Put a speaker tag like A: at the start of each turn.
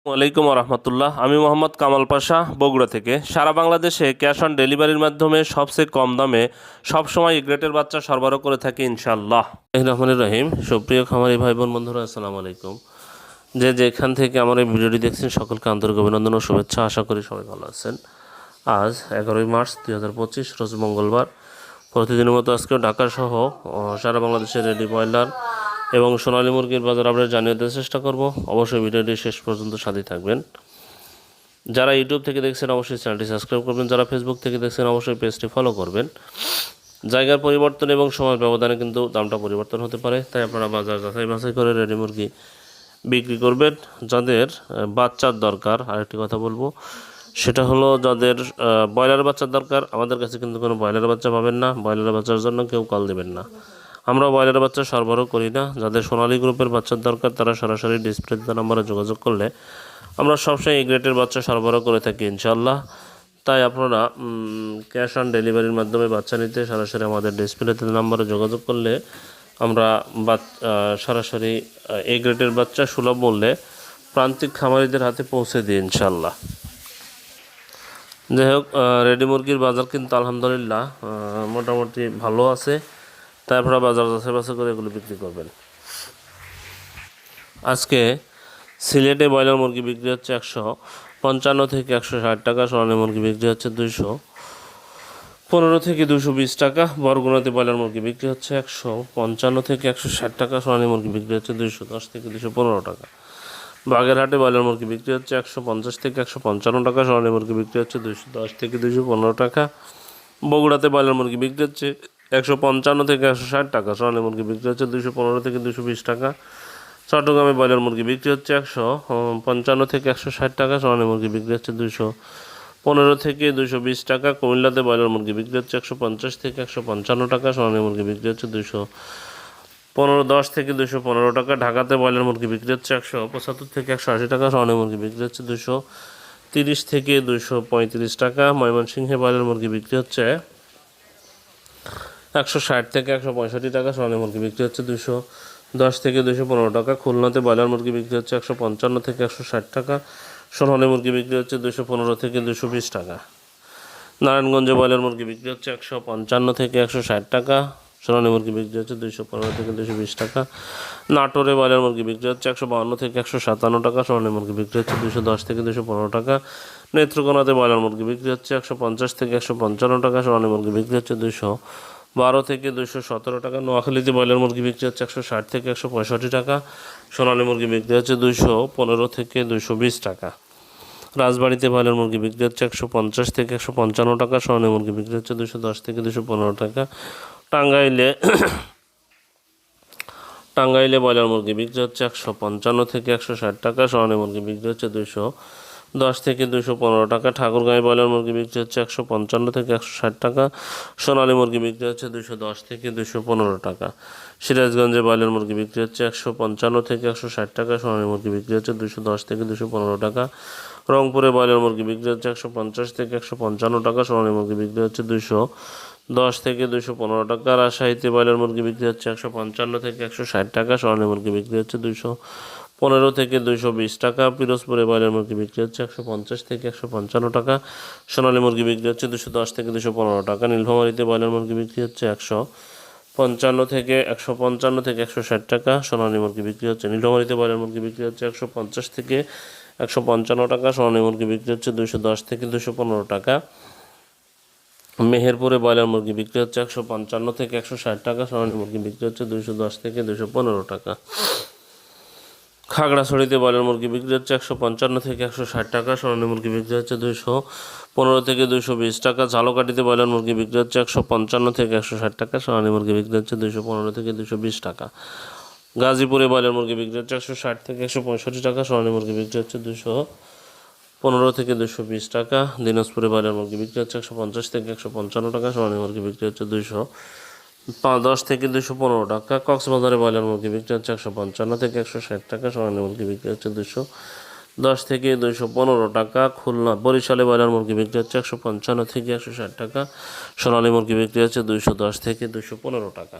A: ওয়ালাইকুম রহমতুল্লাহ। আমি মোহাম্মদ কামাল পাশা, বগুড়া থেকে। সারা বাংলাদেশে ক্যাশ অন ডেলিভারির মাধ্যমে সবচেয়ে কম দামে সবসময় এ গ্রেটের বাচ্চা সরবরাহ করে থাকি ইনশাআল্লাহ। রহমানির রহিম। সুপ্রিয় খামারি ভাই বোন বন্ধুরা, আসসালামু আলাইকুম। যেখান থেকে আমার এই ভিডিওটি দেখছেন সকলকে আন্তরিক অভিনন্দন ও শুভেচ্ছা। আশা করি সবাই ভালো আছেন। আজ 11 মার্চ 2025 রোজ মঙ্গলবার। প্রতিদিনের মতো আজকেও ঢাকাসহ সারা বাংলাদেশের রেডি ব্রয়লার এবং সোনালী মুরগির বাজার আপডেট জানিয়ে দেওয়ার চেষ্টা করব। অবশ্যই ভিডিওটি শেষ পর্যন্ত সাথে থাকবেন। যারা ইউটিউব থেকে দেখছেন অবশ্যই চ্যানেলটি সাবস্ক্রাইব করবেন, যারা ফেসবুক থেকে দেখছেন অবশ্যই পেজটি ফলো করবেন। জায়গার পরিবর্তন এবং সময় ব্যবধানে কিন্তু দামটা পরিবর্তন হতে পারে, তাই আপনারা বাজার যাচাই বাছাই করে রেডি মুরগি বিক্রি করবেন। যাদের বাচ্চার দরকার, আরেকটি কথা বলবো, সেটা হলো যাদের ব্রয়লার বাচ্চার দরকার, আমাদের কাছে কিন্তু কোনো ব্রয়লার বাচ্চা পাবেন না। ব্রয়লার বাচ্চার জন্য কেউ কল দেবেন না, আমরা ব্রয়লার বাচ্চা সরবরাহ করি না। যাদের সোনালী গ্রুপের বাচ্চার দরকার তারা সরাসরি ডিসপ্লেতে নাম্বারে যোগাযোগ করলে আমরা সবসময় এই গ্রেটের বাচ্চা সরবরাহ করে থাকি ইনশাআল্লাহ। তাই আপনারা ক্যাশ অন ডেলিভারির মাধ্যমে বাচ্চা নিতে সরাসরি আমাদের ডিসপ্লেতে নাম্বারে যোগাযোগ করলে আমরা সরাসরি এই গ্রেটের বাচ্চা সুলভ মূল্যে প্রান্তিক খামারিদের হাতে পৌঁছে দিই ইনশাআল্লাহ। যাই হোক, রেডি মুরগির বাজার কিন্তু আলহামদুলিল্লাহ মোটামুটি ভালো আছে, তাই আপনারা বাজার যাচাই বাছাই করে এগুলো বিক্রি করবেন। আজকে সিলেটে ব্রয়লার মুরগি বিক্রি হচ্ছে 155 থেকে 160 টাকা, সোনালী মুরগি বিক্রি হচ্ছে 215 থেকে 220 টাকা। বরগুনাতে ব্রয়লার মুরগি বিক্রি হচ্ছে 155 থেকে 160 টাকা, সোনালী মুরগি বিক্রি হচ্ছে 210 থেকে 215 টাকা। বাগেরহাটে ব্রয়লার মুরগি বিক্রি হচ্ছে 150 থেকে 155 টাকা, সোনালী মুরগি বিক্রি হচ্ছে 210 থেকে 215 টাকা। বগুড়াতে ব্রয়লার মুরগি বিক্রি হচ্ছে 155 থেকে 160 টাকা, সোনালী মুরগি বিক্রি হচ্ছে 215 থেকে 220 টাকা। চট্টগ্রামে ব্রয়লার মুরগি বিক্রি হচ্ছে 155 থেকে 160 টাকা, সোনালী মুরগি বিক্রি হচ্ছে 215 থেকে 220 টাকা। কুমিল্লাতে ব্রয়লার মুরগি বিক্রি হচ্ছে 150 থেকে 155 টাকা, সোনালী মুরগি বিক্রি হচ্ছে 210 থেকে 215 টাকা। ঢাকাতে ব্রয়লার মুরগি বিক্রি হচ্ছে 175 থেকে 180 টাকা, সোনালী মুরগি বিক্রি হচ্ছে 230 থেকে 235 টাকা। ময়মনসিংহে ব্রয়লার মুরগি বিক্রি হচ্ছে 160 থেকে 165 টাকা, সোনালী মুরগি বিক্রি হচ্ছে 210 থেকে 215 টাকা। খুলনাতে ব্রয়লার মুরগি বিক্রি হচ্ছে 155 থেকে 160 টাকা, সোনালী মুরগি বিক্রি হচ্ছে 215 থেকে 220 টাকা। নারায়ণগঞ্জে ব্রয়লার মুরগি বিক্রি হচ্ছে 155 থেকে 160 টাকা, সোনালী মুরগি বিক্রি হচ্ছে 215 থেকে 220 টাকা। নাটোরে ব্রয়লার মুরগি বিক্রি হচ্ছে 152 থেকে 157 টাকা, সোনালী মুরগি বিক্রি হচ্ছে 210 থেকে 215 টাকা। নেত্রকোনাতে ব্রয়লার মুরগি বিক্রি হচ্ছে 150 থেকে 155 টাকা, সোনালী মুরগি বিক্রি হচ্ছে 212 থেকে 217 টাকা। নোয়াখালীতে ব্রয়লার মুরগি বিক্রি হচ্ছে 160 থেকে 165 টাকা, সোনালী মুরগি বিক্রি হচ্ছে 215 থেকে 220 টাকা। রাজবাড়িতে ব্রয়লার মুরগি বিক্রি হচ্ছে 150 থেকে 155 টাকা, সোনালী মুরগি বিক্রি হচ্ছে 210 থেকে 215 টাকা। টাঙ্গাইলে ব্রয়লার মুরগি বিক্রি হচ্ছে 155 থেকে 160 টাকা, সোনালী মুরগি বিক্রি হচ্ছে 210 থেকে 215 টাকা। ঠাকুরগাঁয়ে ব্রয়লার মুরগি বিক্রি হচ্ছে 155 থেকে 160 টাকা, সোনালী মুরগি বিক্রি হচ্ছে 210 থেকে 215 টাকা। সিরাজগঞ্জে ব্রয়লার মুরগি বিক্রি হচ্ছে 155 থেকে 160 টাকা, সোনালী মুরগি বিক্রি হচ্ছে 210 থেকে 215 টাকা। রংপুরে ব্রয়লার মুরগি বিক্রি হচ্ছে 150 থেকে 155 টাকা, সোনালী মুরগি বিক্রি হচ্ছে 210 থেকে 215 টাকা। রাজশাহীতে ব্রয়লার মুরগি বিক্রি হচ্ছে 155 থেকে 160 টাকা, সোনালী মুরগি বিক্রি হচ্ছে 215 থেকে 220 টাকা। পিরোজপুরে ব্রয়লার মুরগি বিক্রি হচ্ছে 150 থেকে 155 টাকা, সোনালী মুরগি বিক্রি হচ্ছে 210 থেকে 215 টাকা। নীলফামারীতে ব্রয়লার মুরগি বিক্রি হচ্ছে 155 থেকে 160 টাকা, সোনালী মুরগি বিক্রি হচ্ছে। নীলফামারীতে ব্রয়লার মুরগি বিক্রি হচ্ছে 150 থেকে 155 টাকা, সোনালী মুরগি বিক্রি হচ্ছে 210 থেকে 215 টাকা। মেহেরপুরে ব্রয়লার মুরগি বিক্রি হচ্ছে 155 থেকে 160 টাকা, সোনালী মুরগি বিক্রি হচ্ছে 210 থেকে 215 টাকা। খাগড়াছড়িতে ব্রয়লার মুরগি বিক্রি হচ্ছে 155 থেকে 160 টাকা, সোনালী মুরগি বিক্রি হচ্ছে 215 থেকে 220 টাকা। ঝালকাঠিতে ব্রয়লার মুরগি বিক্রি হচ্ছে 155 থেকে 160 টাকা, সোনালী মুরগি বিক্রি হচ্ছে 215 থেকে 220 টাকা। গাজীপুরে ব্রয়লার মুরগি বিক্রি হচ্ছে 160 থেকে 165 টাকা, সোনালী মুরগি বিক্রি হচ্ছে 215 থেকে 220 টাকা। দিনাজপুরে ব্রয়লার মুরগি বিক্রি হচ্ছে 150 থেকে 155 টাকা, সোনালী মুরগি বিক্রি হচ্ছে 210 থেকে 215 টাকা। কক্সবাজারে ব্রয়লার মুরগি বিক্রি হচ্ছে 155 থেকে 160 টাকা, সোনালী মুরগি বিক্রি হচ্ছে 210 থেকে 215 টাকা। খুলনা বরিশালে ব্রয়লার মুরগি বিক্রি হচ্ছে 155 থেকে 160 টাকা, সোনালী মুরগি বিক্রি হচ্ছে 210 থেকে 215 টাকা।